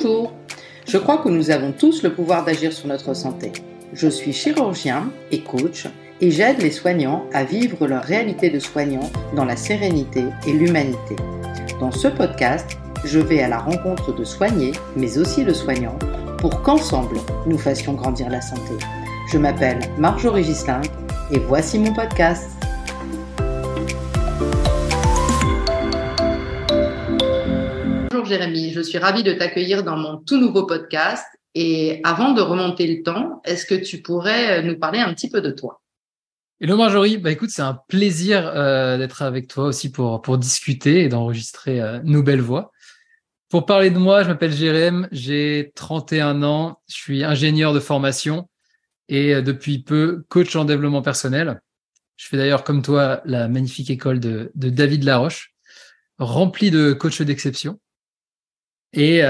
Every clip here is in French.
Bonjour, je crois que nous avons tous le pouvoir d'agir sur notre santé. Je suis chirurgien et coach et j'aide les soignants à vivre leur réalité de soignant dans la sérénité et l'humanité. Dans ce podcast, je vais à la rencontre de soignés, mais aussi de soignants, pour qu'ensemble, nous fassions grandir la santé. Je m'appelle Marjorie Ghislain et voici mon podcast. Bonjour Jérémy, je suis ravie de t'accueillir dans mon tout nouveau podcast. Et avant de remonter le temps, est-ce que tu pourrais nous parler un petit peu de toi ? Hello Marjorie, écoute, c'est un plaisir d'être avec toi aussi pour discuter et d'enregistrer nos belles voix. Pour parler de moi, je m'appelle Jérém, j'ai 31 ans, je suis ingénieur de formation et depuis peu coach en développement personnel. Je fais d'ailleurs comme toi la magnifique école de David Laroche, remplie de coachs d'exception. Et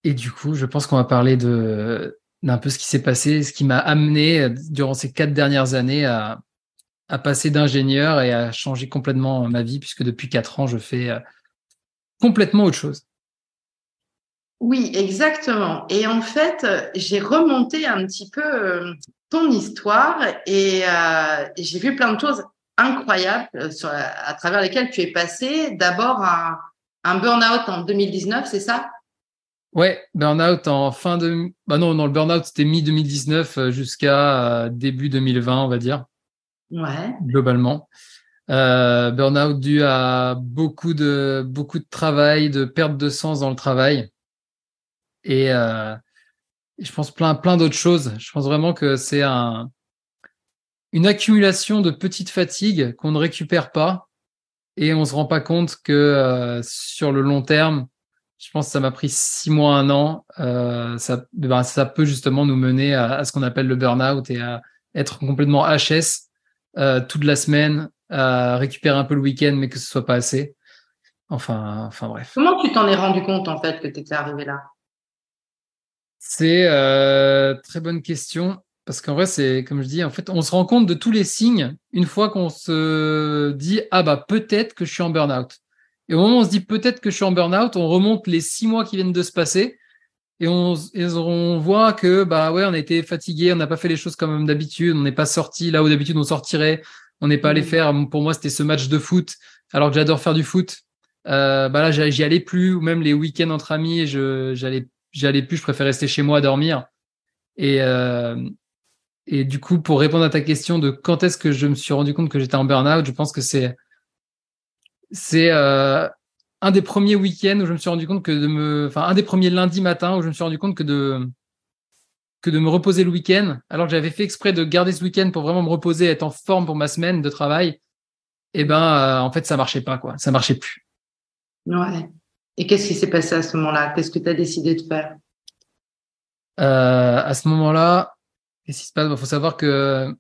du coup, je pense qu'on va parler d'un peu ce qui s'est passé, ce qui m'a amené durant ces 4 dernières années à passer d'ingénieur et à changer complètement ma vie, puisque depuis 4 ans, je fais complètement autre chose. Oui, exactement. Et en fait, j'ai remonté un petit peu ton histoire et j'ai vu plein de choses incroyables à travers lesquelles tu es passé. D'abord, un burn-out en 2019, c'est ça ? Ouais, burn-out en fin de... non, le burn-out, c'était mi-2019 jusqu'à début 2020, on va dire. Ouais. Globalement. Burn-out dû à beaucoup de travail, de perte de sens dans le travail. Et je pense plein d'autres choses. Je pense vraiment que c'est une accumulation de petites fatigues qu'on ne récupère pas et on se rend pas compte que sur le long terme, je pense que ça m'a pris 6 mois, 1 an. Ça peut justement nous mener à ce qu'on appelle le burn-out et à être complètement HS toute la semaine, à récupérer un peu le week-end, mais que ce soit pas assez. Enfin bref. Comment tu t'en es rendu compte en fait que tu étais arrivé là ? C'est très bonne question. Parce qu'en vrai, c'est comme je dis, en fait, on se rend compte de tous les signes une fois qu'on se dit peut-être que je suis en burn-out. Et au moment où on se dit peut-être que je suis en burn-out, on remonte les 6 mois qui viennent de se passer et on voit que on a été fatigué, on n'a pas fait les choses comme d'habitude, on n'est pas sorti là où d'habitude on sortirait, on n'est pas allé faire. Pour moi, c'était ce match de foot, alors que j'adore faire du foot. Là, j'y allais plus, ou même les week-ends entre amis, j'y allais plus, je préfère rester chez moi à dormir. Et du coup, pour répondre à ta question de quand est-ce que je me suis rendu compte que j'étais en burn-out, je pense que c'est un des premiers week-ends où je me suis rendu compte un des premiers lundis matin où je me suis rendu compte que de me reposer le week-end, alors que j'avais fait exprès de garder ce week-end pour vraiment me reposer, être en forme pour ma semaine de travail, en fait, ça marchait pas, quoi. Ça marchait plus. Ouais. Et qu'est-ce qui s'est passé à ce moment-là ? Qu'est-ce que tu as décidé de faire ? À ce moment-là, qu'est-ce qui se passe ? Faut savoir que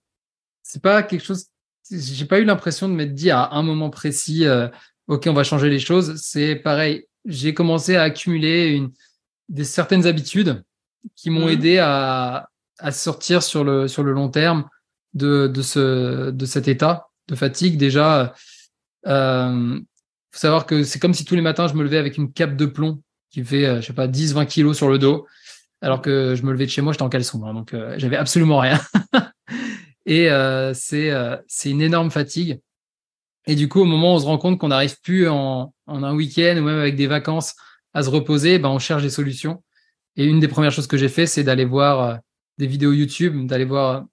c'est pas quelque chose. J'ai pas eu l'impression de m'être dit à un moment précis, ok, on va changer les choses. C'est pareil. J'ai commencé à accumuler certaines habitudes qui m'ont aidé à sortir sur le long terme de cet état de fatigue. Déjà, faut savoir que c'est comme si tous les matins je me levais avec une cape de plomb qui fait, 10-20 kilos sur le dos, alors que je me levais de chez moi, j'étais en caleçon, hein, donc j'avais absolument rien. Et c'est une énorme fatigue. Et du coup, au moment où on se rend compte qu'on n'arrive plus en un week-end ou même avec des vacances à se reposer, on cherche des solutions. Et une des premières choses que j'ai fait, c'est d'aller voir des vidéos YouTube,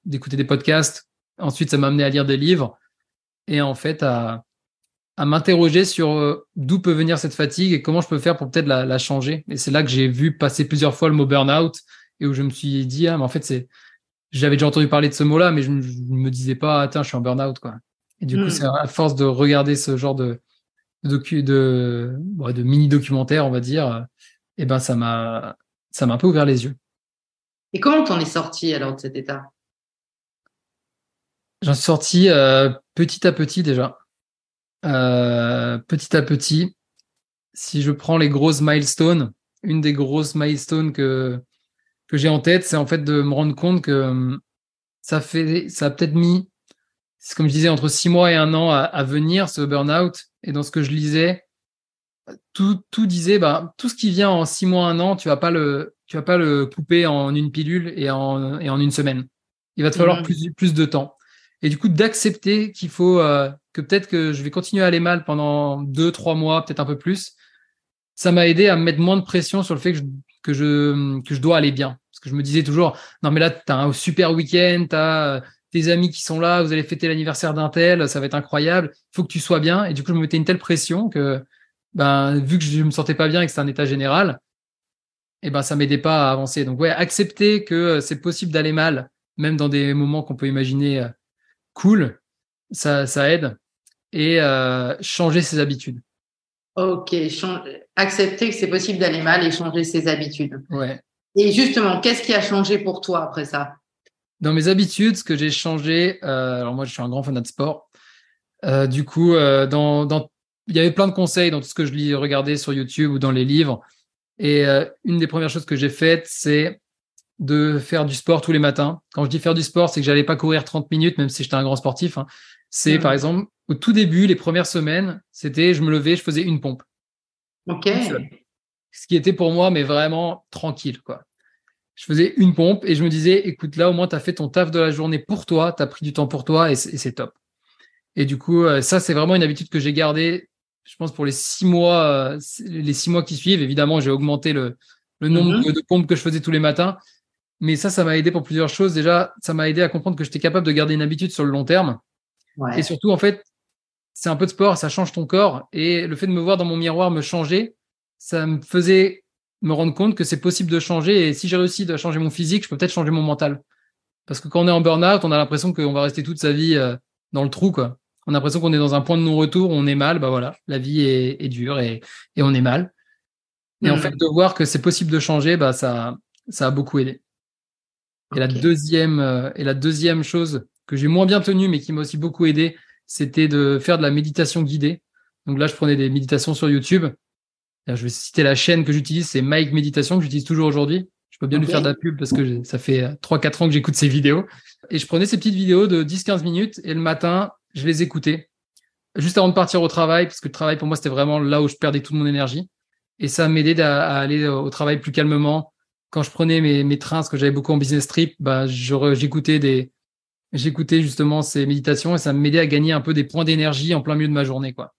d'écouter des podcasts. Ensuite, ça m'a amené à lire des livres et en fait à m'interroger sur d'où peut venir cette fatigue et comment je peux faire pour peut-être la changer. Et c'est là que j'ai vu passer plusieurs fois le mot burn-out et où je me suis dit, mais en fait, j'avais déjà entendu parler de ce mot-là, mais je me disais pas, je suis en burn-out, quoi. Et du coup, c'est à force de regarder ce genre de mini-documentaire, on va dire, ça m'a un peu ouvert les yeux. Et comment t'en es sorti alors de cet état ? J'en suis sorti petit à petit déjà. Petit à petit, si je prends les grosses milestones, une des grosses milestones que j'ai en tête, c'est en fait de me rendre compte que ça a peut-être mis, c'est comme je disais, entre 6 mois et 1 an à venir, ce burn-out. Et dans ce que je lisais, tout disait, tout ce qui vient en 6 mois, 1 an, tu vas pas le couper en une pilule et en une semaine. Il va te falloir Mhm. plus de temps. Et du coup, d'accepter qu'il faut, que peut-être que je vais continuer à aller mal pendant 2, 3 mois, peut-être un peu plus. Ça m'a aidé à me mettre moins de pression sur le fait que je dois aller bien. Parce que je me disais toujours, non, mais là, t'as un super week-end, t'as tes amis qui sont là, vous allez fêter l'anniversaire d'un tel, ça va être incroyable, il faut que tu sois bien. Et du coup, je me mettais une telle pression que, vu que je me sentais pas bien et que c'est un état général, et ça m'aidait pas à avancer. Donc, ouais, accepter que c'est possible d'aller mal, même dans des moments qu'on peut imaginer cool, ça aide. Et changer ses habitudes. Ok, accepter que c'est possible d'aller mal et changer ses habitudes. Ouais. Et justement, qu'est-ce qui a changé pour toi après ça? Dans mes habitudes, ce que j'ai changé, alors moi je suis un grand fanat de sport. Du coup, il y avait plein de conseils dans tout ce que je lis, regardais sur YouTube ou dans les livres. Et une des premières choses que j'ai faites, c'est de faire du sport tous les matins. Quand je dis faire du sport, c'est que j'allais pas courir 30 minutes, même si j'étais un grand sportif, hein. C'est par Hmm. exemple, au tout début, les premières semaines, c'était je me levais, je faisais une pompe, Ok, une seule. Ce qui était pour moi, mais vraiment tranquille, quoi. Je faisais une pompe et je me disais, écoute, là, au moins, tu as fait ton taf de la journée pour toi, tu as pris du temps pour toi et c'est top. Et du coup, ça, c'est vraiment une habitude que j'ai gardée, je pense, pour les 6 mois qui suivent. Évidemment, j'ai augmenté le nombre Mhm. de pompes que je faisais tous les matins. Mais ça m'a aidé pour plusieurs choses. Déjà, ça m'a aidé à comprendre que j'étais capable de garder une habitude sur le long terme. Et Ouais. surtout, en fait, c'est un peu de sport, ça change ton corps. Et le fait de me voir dans mon miroir me changer, ça me faisait me rendre compte que c'est possible de changer. Et si j'ai réussi à changer mon physique, je peux peut-être changer mon mental. Parce que quand on est en burn-out, on a l'impression qu'on va rester toute sa vie dans le trou, quoi. On a l'impression qu'on est dans un point de non-retour, on est mal, voilà, la vie est dure et on est mal. Et en fait, Hmm. de voir que c'est possible de changer, ça a beaucoup aidé. Ok. Et la deuxième chose que j'ai moins bien tenue, mais qui m'a aussi beaucoup aidé, c'était de faire de la méditation guidée. Donc là, je prenais des méditations sur YouTube. Alors, je vais citer la chaîne que j'utilise, c'est Mike Méditation, que j'utilise toujours aujourd'hui. Je peux bien lui Ok. faire de la pub parce que ça fait 3, 4 ans que j'écoute ses vidéos. Et je prenais ces petites vidéos de 10, 15 minutes et le matin, je les écoutais juste avant de partir au travail, parce que le travail, pour moi, c'était vraiment là où je perdais toute mon énergie. Et ça m'aidait à aller au travail plus calmement. Quand je prenais mes trains, parce que j'avais beaucoup en business trip, j'écoutais justement ces méditations et ça m'aidait à gagner un peu des points d'énergie en plein milieu de ma journée, quoi.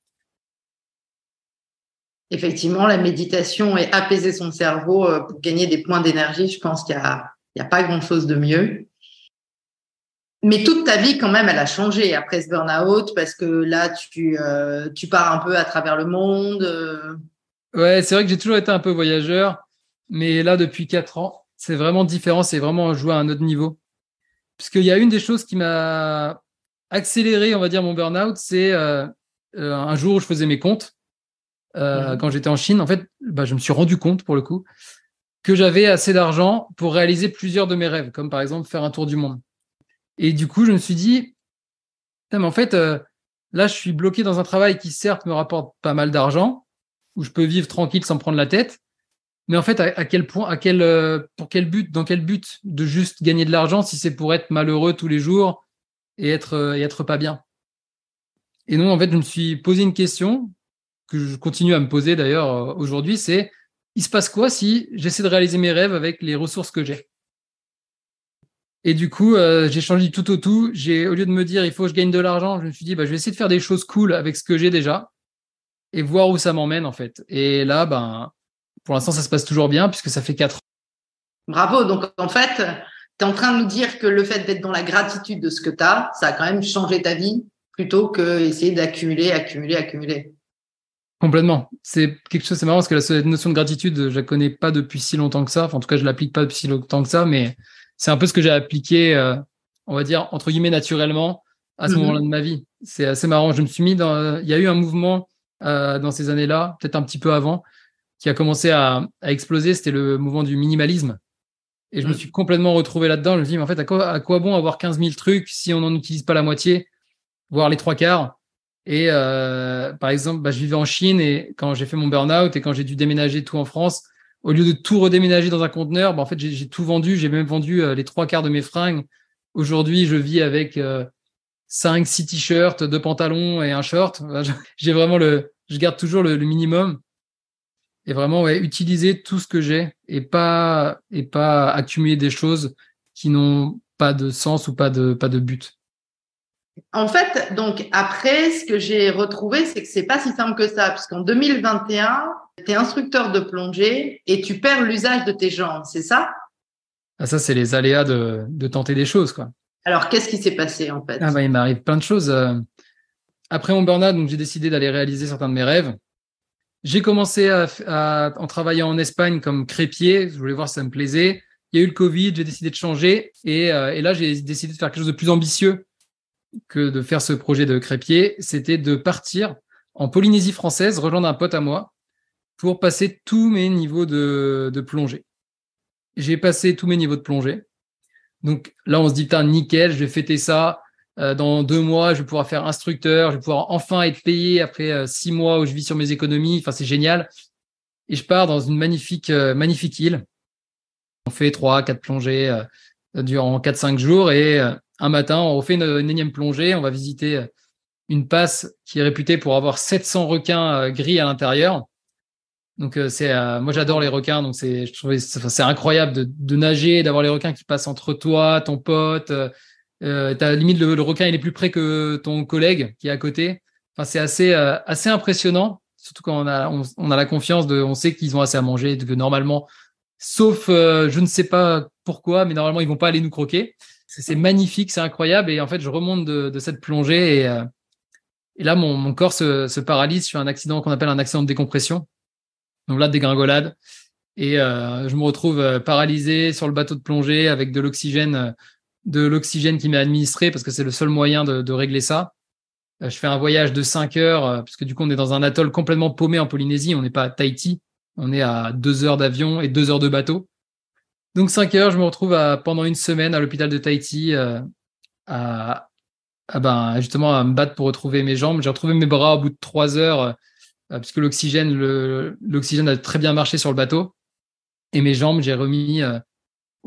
Effectivement, la méditation et apaiser son cerveau pour gagner des points d'énergie, je pense qu'il y a pas grand-chose de mieux. Mais toute ta vie, quand même, elle a changé après ce burn-out parce que là, tu pars un peu à travers le monde. Ouais, c'est vrai que j'ai toujours été un peu voyageur, mais là, depuis 4 ans, c'est vraiment différent, c'est vraiment jouer à un autre niveau. Puisqu'il y a une des choses qui m'a accéléré, on va dire, mon burn-out, c'est un jour où je faisais mes comptes, Mhm. quand j'étais en Chine, en fait, je me suis rendu compte, pour le coup, que j'avais assez d'argent pour réaliser plusieurs de mes rêves, comme par exemple faire un tour du monde. Et du coup, je me suis dit, putain, mais en fait, là, je suis bloqué dans un travail qui, certes, me rapporte pas mal d'argent, où je peux vivre tranquille sans me prendre la tête. Mais en fait, à quel point, pour quel but, dans quel but de juste gagner de l'argent si c'est pour être malheureux tous les jours et être pas bien. Et non, en fait, je me suis posé une question que je continue à me poser d'ailleurs aujourd'hui, c'est il se passe quoi si j'essaie de réaliser mes rêves avec les ressources que j'ai? Et du coup, j'ai changé du tout au tout. Au lieu de me dire il faut que je gagne de l'argent, je me suis dit je vais essayer de faire des choses cool avec ce que j'ai déjà et voir où ça m'emmène en fait. Et là, pour l'instant, ça se passe toujours bien puisque ça fait 4 ans. Bravo. Donc, en fait, tu es en train de nous dire que le fait d'être dans la gratitude de ce que tu as, ça a quand même changé ta vie plutôt que essayer d'accumuler, accumuler, accumuler. Complètement. C'est quelque chose, c'est marrant parce que la notion de gratitude, je la connais pas depuis si longtemps que ça. Enfin, en tout cas, je l'applique pas depuis si longtemps que ça, mais c'est un peu ce que j'ai appliqué, on va dire, entre guillemets, naturellement à ce moment-là de Mhm. ma vie. C'est assez marrant. Je me suis mis il y a eu un mouvement, dans ces années-là, peut-être un petit peu avant, qui a commencé à exploser. C'était le mouvement du minimalisme. Et je me suis Mhm. complètement retrouvé là-dedans. Je me suis dit, mais en fait, à quoi bon avoir 15 000 trucs si on n'en utilise pas la moitié, voire les trois quarts? Et par exemple, je vivais en Chine et quand j'ai fait mon burn-out et quand j'ai dû déménager tout en France, au lieu de tout redéménager dans un conteneur, en fait, j'ai tout vendu. J'ai même vendu les trois quarts de mes fringues. Aujourd'hui, je vis avec 5, 6 t-shirts, 2 pantalons et un short. Je garde toujours le minimum. Et vraiment, ouais, utiliser tout ce que j'ai et pas accumuler des choses qui n'ont pas de sens ou pas de but. En fait, donc après, ce que j'ai retrouvé, c'est que c'est pas si simple que ça, puisqu'en 2021, tu es instructeur de plongée et tu perds l'usage de tes jambes, c'est ça? Ah, ça, c'est les aléas de tenter des choses, quoi. Alors, qu'est-ce qui s'est passé en fait? Ah, bah, il m'arrive plein de choses. Après mon burn-out, donc j'ai décidé d'aller réaliser certains de mes rêves. J'ai commencé en travaillant en Espagne comme crépier. Je voulais voir si ça me plaisait. Il y a eu le Covid, j'ai décidé de changer. Et là, j'ai décidé de faire quelque chose de plus ambitieux que de faire ce projet de crépier. C'était de partir en Polynésie française, rejoindre un pote à moi pour passer tous mes niveaux de plongée. J'ai passé tous mes niveaux de plongée. Donc là, on se dit, putain, nickel, je vais fêter ça. Dans 2 mois, je vais pouvoir faire instructeur, je vais pouvoir enfin être payé après 6 mois où je vis sur mes économies. Enfin, c'est génial. Et je pars dans une magnifique île. On fait 3-4 plongées durant 4-5 jours et un matin, on refait une énième plongée. On va visiter une passe qui est réputée pour avoir 700 requins gris à l'intérieur. Donc moi j'adore les requins, donc je trouvais c'est incroyable de nager, d'avoir les requins qui passent entre toi, ton pote. T'as limite le requin il est plus près que ton collègue qui est à côté. Enfin c'est assez impressionnant, surtout quand on a la confiance on sait qu'ils ont assez à manger, que normalement, sauf je ne sais pas pourquoi, mais normalement ils vont pas aller nous croquer. C'est magnifique, c'est incroyable et en fait je remonte de cette plongée et là mon corps se paralyse. Je fais un accident qu'on appelle un accident de décompression. Donc là, dégringolade. Et je me retrouve paralysé sur le bateau de plongée avec de l'oxygène qui m'est administré parce que c'est le seul moyen de régler ça. Je fais un voyage de 5 heures puisque du coup, on est dans un atoll complètement paumé en Polynésie. On n'est pas à Tahiti. On est à 2 heures d'avion et 2 heures de bateau. Donc 5 heures, je me retrouve pendant une semaine à l'hôpital de Tahiti à, justement à me battre pour retrouver mes jambes. J'ai retrouvé mes bras au bout de 3 heures puisque l'oxygène a très bien marché sur le bateau. Et mes jambes, j'ai remis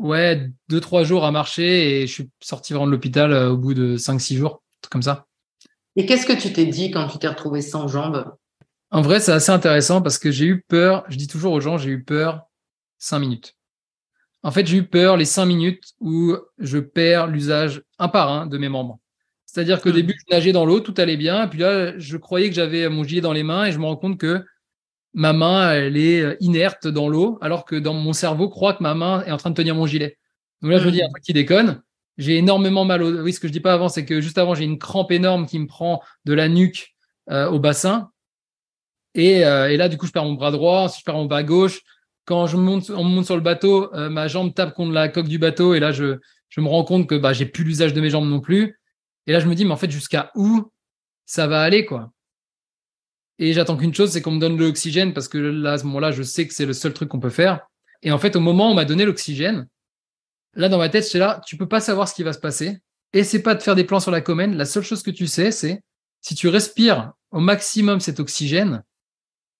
2-3 jours à marcher et je suis sorti vraiment de l'hôpital au bout de 5-6 jours, un truc comme ça. Et qu'est-ce que tu t'es dit quand tu t'es retrouvé sans jambes? En vrai, c'est assez intéressant parce que j'ai eu peur, je dis toujours aux gens, j'ai eu peur 5 minutes. En fait, j'ai eu peur les 5 minutes où je perds l'usage un par un de mes membres. C'est-à-dire qu'au début, je nageais dans l'eau, tout allait bien. Et puis là, je croyais que j'avais mon gilet dans les mains et je me rends compte que ma main, elle est inerte dans l'eau, alors que dans mon cerveau croit que ma main est en train de tenir mon gilet. Donc là, je me dis, un truc qui déconne. J'ai énormément mal Oui, ce que je dis pas avant, c'est que juste avant, j'ai une crampe énorme qui me prend de la nuque au bassin. Et là, du coup, je perds mon bras droit, ensuite je perds mon bras gauche. Quand on me monte sur le bateau, ma jambe tape contre la coque du bateau et là, je me rends compte que j'ai plus l'usage de mes jambes non plus. Et là, je me dis, mais en fait, jusqu'à où ça va aller, quoi? Et j'attends qu'une chose, c'est qu'on me donne de l'oxygène parce que là, à ce moment-là, je sais que c'est le seul truc qu'on peut faire. Et en fait, au moment où on m'a donné l'oxygène, là, dans ma tête, c'est là, tu peux pas savoir ce qui va se passer. Et c'est pas de faire des plans sur la comète. La seule chose que tu sais, c'est si tu respires au maximum cet oxygène,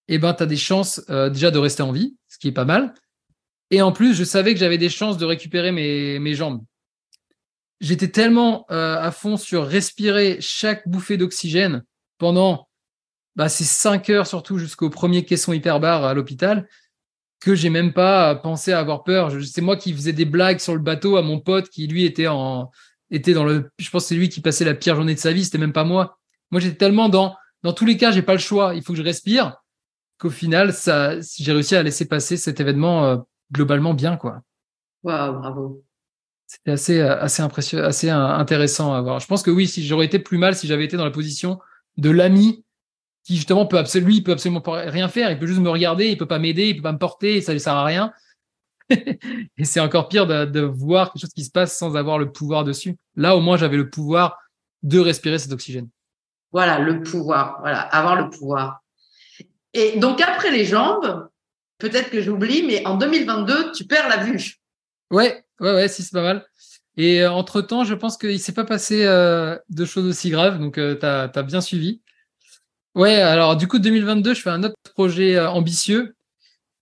tu as des chances déjà de rester en vie, ce qui est pas mal. Et en plus, je savais que j'avais des chances de récupérer mes jambes. J'étais tellement à fond sur respirer chaque bouffée d'oxygène pendant ces 5 heures, surtout jusqu'au premier caisson hyperbare à l'hôpital, que j'ai même pas pensé à avoir peur. C'est moi qui faisais des blagues sur le bateau à mon pote qui, lui, était dans le. Je pense que c'est lui qui passait la pire journée de sa vie, c'était même pas moi. Moi, j'étais tellement dans tous les cas, j'ai pas le choix, il faut que je respire, qu'au final, j'ai réussi à laisser passer cet événement globalement bien, quoi. Waouh, bravo. C'était assez impressionnant, assez intéressant à voir. Je pense que oui, si j'aurais été plus mal si j'avais été dans la position de l'ami qui justement peut absolument pas rien faire. Il peut juste me regarder, il peut pas m'aider, il peut pas me porter, ça ne sert à rien. Et c'est encore pire de voir quelque chose qui se passe sans avoir le pouvoir dessus. Là, au moins, j'avais le pouvoir de respirer cet oxygène. Voilà, le pouvoir. Voilà, avoir le pouvoir. Et donc, après les jambes, peut-être que j'oublie, mais en 2022, tu perds la vue. Ouais, si, c'est pas mal. Et entre-temps, je pense qu'il ne s'est pas passé de choses aussi graves, donc tu as bien suivi. Ouais, alors du coup, 2022, je fais un autre projet ambitieux.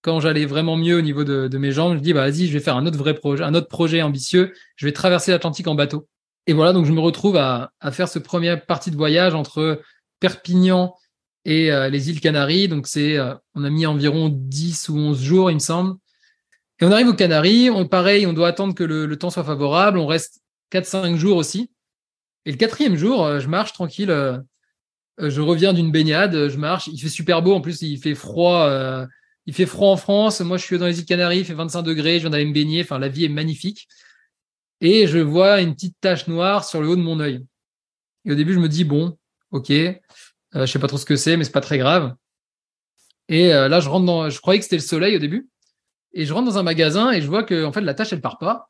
Quand j'allais vraiment mieux au niveau de mes jambes, je dis, vas-y, je vais faire un autre projet ambitieux. Je vais traverser l'Atlantique en bateau. Et voilà, donc je me retrouve à faire ce premier parti de voyage entre Perpignan et les îles Canaries. Donc, on a mis environ 10 ou 11 jours, il me semble. Et on arrive aux Canaries. Pareil, on doit attendre que le temps soit favorable. On reste 4-5 jours aussi. Et le quatrième jour, je marche tranquille. Je reviens d'une baignade, je marche. Il fait super beau. En plus, il fait froid. Il fait froid en France. Moi, je suis dans les îles Canaries. Il fait 25 degrés. Je viens d'aller me baigner. Enfin, la vie est magnifique. Et je vois une petite tache noire sur le haut de mon œil. Et au début, je me dis, bon, ok, je sais pas trop ce que c'est, mais c'est pas très grave. Et là, je croyais que c'était le soleil au début. Et je rentre dans un magasin et je vois que en fait, la tache, elle part pas.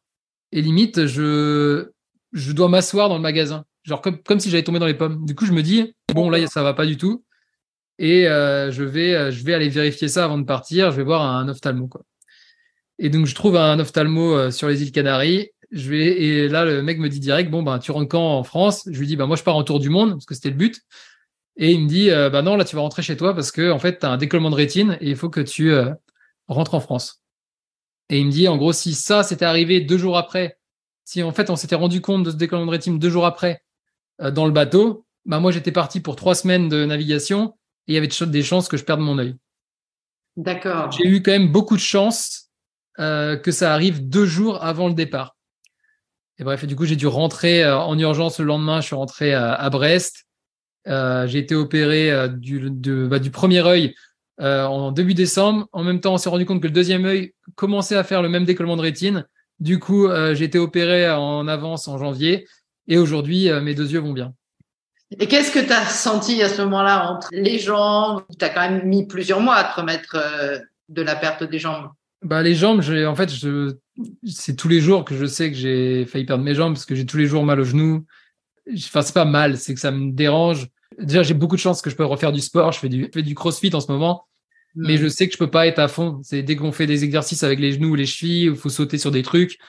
Et limite, je dois m'asseoir dans le magasin. Genre comme si j'allais tomber dans les pommes. Du coup, je me dis, bon, là, ça va pas du tout. Et je vais aller vérifier ça avant de partir. Je vais voir un ophtalmo, quoi. Et donc, je trouve un ophtalmo sur les îles Canaries. Et là, le mec me dit direct, bon, ben, tu rentres quand en France? Je lui dis, ben, moi, je pars en tour du monde, parce que c'était le but. Et il me dit, bah non, là, tu vas rentrer chez toi parce que, en fait, tu as un décollement de rétine et il faut que tu rentres en France. Et il me dit, en gros, si ça s'était arrivé 2 jours après, si en fait, on s'était rendu compte de ce décollement de rétine 2 jours après dans le bateau, bah moi, j'étais parti pour 3 semaines de navigation et il y avait des chances que je perde mon œil. D'accord. J'ai eu quand même beaucoup de chance que ça arrive 2 jours avant le départ. Et bref, et du coup, j'ai dû rentrer en urgence le lendemain. Je suis rentré à Brest. J'ai été opéré du premier œil en début décembre. En même temps, on s'est rendu compte que le deuxième œil commençait à faire le même décollement de rétine. Du coup, j'ai été opéré en avance en janvier. Et aujourd'hui, mes 2 yeux vont bien. Et qu'est-ce que tu as senti à ce moment-là entre les jambes? Tu as quand même mis plusieurs mois à te remettre de la perte des jambes. Bah, les jambes, c'est tous les jours que je sais que j'ai failli perdre mes jambes parce que j'ai tous les jours mal aux genoux. Enfin, c'est pas mal, c'est que ça me dérange. Déjà, j'ai beaucoup de chance que je peux refaire du sport. Je fais du crossfit en ce moment. Mais je sais que je peux pas être à fond. C'est dès qu'on fait des exercices avec les genoux ou les chevilles, il faut sauter sur des trucs.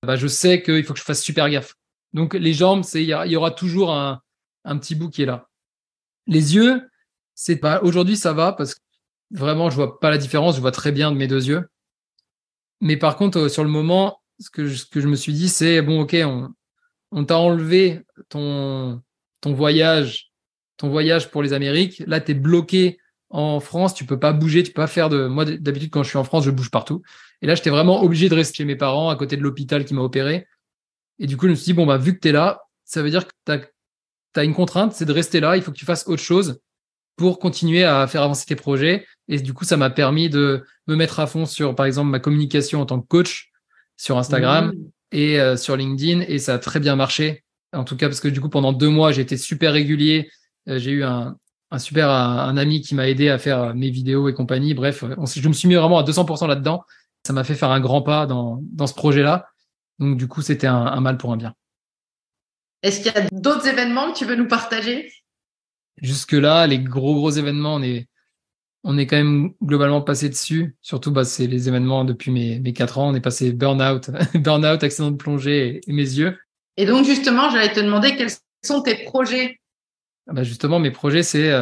Bah, je sais qu'il faut que je fasse super gaffe. Donc, les jambes, il y aura toujours un petit bout qui est là. Les yeux, aujourd'hui, ça va parce que vraiment, je vois pas la différence. Je vois très bien de mes 2 yeux. Mais par contre, sur le moment, ce que je me suis dit, c'est bon, ok, on t'a enlevé ton voyage, ton voyage pour les Amériques. Là, tu es bloqué en France, tu peux pas bouger, tu peux pas faire de. Moi, d'habitude, quand je suis en France, je bouge partout. Et là, j'étais vraiment obligé de rester chez mes parents, à côté de l'hôpital qui m'a opéré. Et du coup, je me suis dit, bon, bah, vu que tu es là, ça veut dire que tu as une contrainte, c'est de rester là. Il faut que tu fasses autre chose pour continuer à faire avancer tes projets. Et du coup, ça m'a permis de me mettre à fond sur, par exemple, ma communication en tant que coach sur Instagram et sur LinkedIn. Et ça a très bien marché. En tout cas, parce que du coup, pendant 2 mois, j'ai été super régulier. J'ai eu un ami qui m'a aidé à faire mes vidéos et compagnie. Bref, je me suis mis vraiment à 200% là-dedans. Ça m'a fait faire un grand pas dans ce projet-là. Donc, du coup, c'était un mal pour un bien. Est-ce qu'il y a d'autres événements que tu veux nous partager? Jusque-là, les gros événements, on est quand même globalement passé dessus. Surtout, bah, c'est les événements depuis mes 4 ans. On est passé burn-out, burn-out, accident de plongée et mes yeux. Et donc, justement, j'allais te demander quels sont tes projets. Bah, justement, mes projets, c'est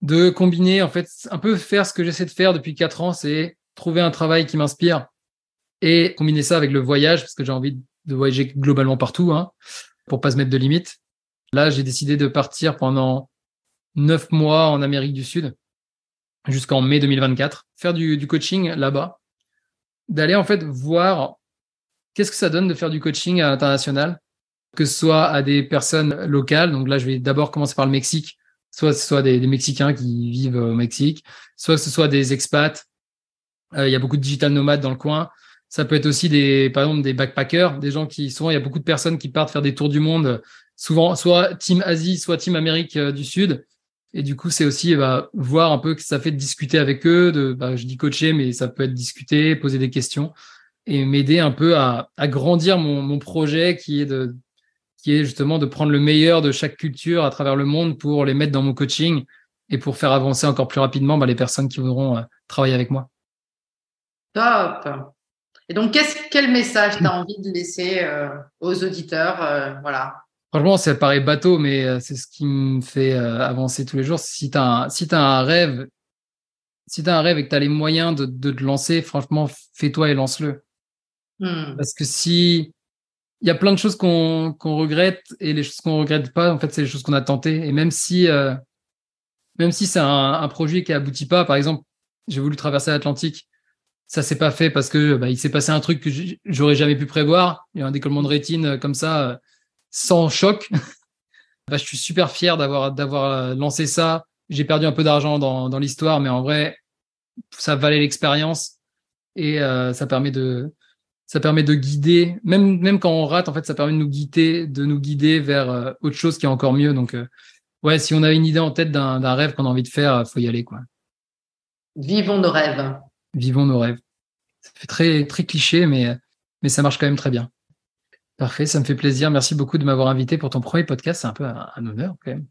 de combiner, en fait, un peu faire ce que j'essaie de faire depuis 4 ans, c'est trouver un travail qui m'inspire et combiner ça avec le voyage, parce que j'ai envie de voyager globalement partout, hein, pour pas se mettre de limites. Là, j'ai décidé de partir pendant 9 mois en Amérique du Sud jusqu'en mai 2024, faire du coaching là-bas, d'aller en fait voir qu'est-ce que ça donne de faire du coaching à l'international, que ce soit à des personnes locales. Donc là, je vais d'abord commencer par le Mexique, soit ce soit des Mexicains qui vivent au Mexique, soit que ce soit des expats. Il y a beaucoup de digital nomades dans le coin. Ça peut être aussi par exemple, des backpackers, des gens souvent, il y a beaucoup de personnes qui partent faire des tours du monde, souvent, soit team Asie, soit team Amérique du Sud. Et du coup, c'est aussi voir un peu que ça fait de discuter avec eux, je dis coacher, mais ça peut être discuter, poser des questions et m'aider un peu à grandir mon projet qui est justement de prendre le meilleur de chaque culture à travers le monde pour les mettre dans mon coaching et pour faire avancer encore plus rapidement les personnes qui voudront travailler avec moi. Top. Et donc, quel message tu as envie de laisser aux auditeurs, voilà. Franchement, ça paraît bateau, mais c'est ce qui me fait avancer tous les jours. Si tu as un rêve, et que tu as les moyens de te lancer, franchement, fais-toi et lance-le. Parce que il y a plein de choses qu'on regrette et les choses qu'on regrette pas, en fait, c'est les choses qu'on a tentées. Et même si même si c'est un projet qui aboutit pas. Par exemple, j'ai voulu traverser l'Atlantique, ça s'est pas fait parce que il s'est passé un truc que j'aurais jamais pu prévoir. Il y a un décollement de rétine comme ça, sans choc. Je suis super fier d'avoir lancé ça. J'ai perdu un peu d'argent dans l'histoire, mais en vrai, ça valait l'expérience et ça permet de guider. Même quand on rate, en fait, ça permet de nous guider vers autre chose qui est encore mieux. Donc, ouais, si on a une idée en tête d'un rêve qu'on a envie de faire, faut y aller, quoi. Vivons nos rêves. Vivons nos rêves. Ça fait très, très cliché, mais ça marche quand même très bien. Parfait, ça me fait plaisir. Merci beaucoup de m'avoir invité pour ton premier podcast. C'est un peu un honneur quand même.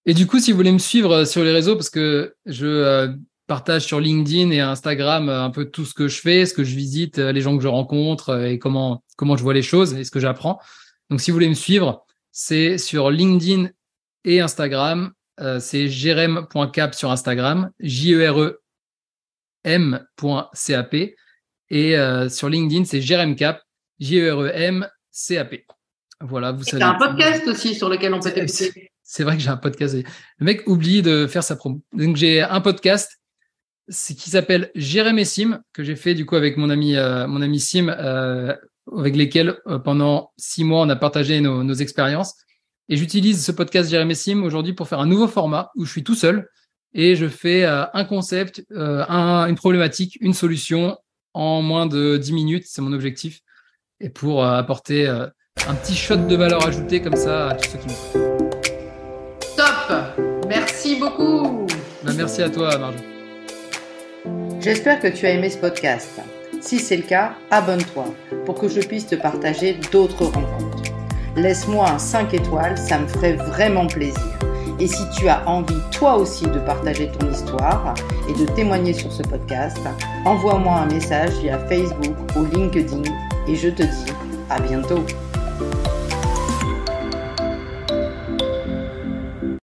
Et du coup, si vous voulez me suivre sur les réseaux, parce que je partage sur LinkedIn et Instagram un peu tout ce que je fais, ce que je visite, les gens que je rencontre et comment je vois les choses et ce que j'apprends. Donc, si vous voulez me suivre, c'est sur LinkedIn et Instagram. C'est jerem.cap sur Instagram, jerem.cap. Et sur LinkedIn, c'est jeremcap, jeremcap. Voilà, vous savez. Tu as un podcast aussi sur lequel on peut t'écouter. C'est vrai que j'ai un podcast. Le mec oublie de faire sa promo. Donc, j'ai un podcast qui s'appelle Jérém et Sim, que j'ai fait du coup avec mon ami Sim, avec lesquels pendant 6 mois, on a partagé nos expériences. Et j'utilise ce podcast Jérém et Sim aujourd'hui pour faire un nouveau format où je suis tout seul et je fais un concept, une problématique, une solution en moins de 10 minutes. C'est mon objectif. Et pour apporter un petit shot de valeur ajoutée comme ça à tous ceux qui m'écoutent. Top! Merci beaucoup! Merci à toi, Marjo. J'espère que tu as aimé ce podcast. Si c'est le cas, abonne-toi pour que je puisse te partager d'autres rencontres. Laisse-moi un 5 étoiles, ça me ferait vraiment plaisir. Et si tu as envie toi aussi de partager ton histoire et de témoigner sur ce podcast, envoie-moi un message via Facebook ou LinkedIn et je te dis à bientôt.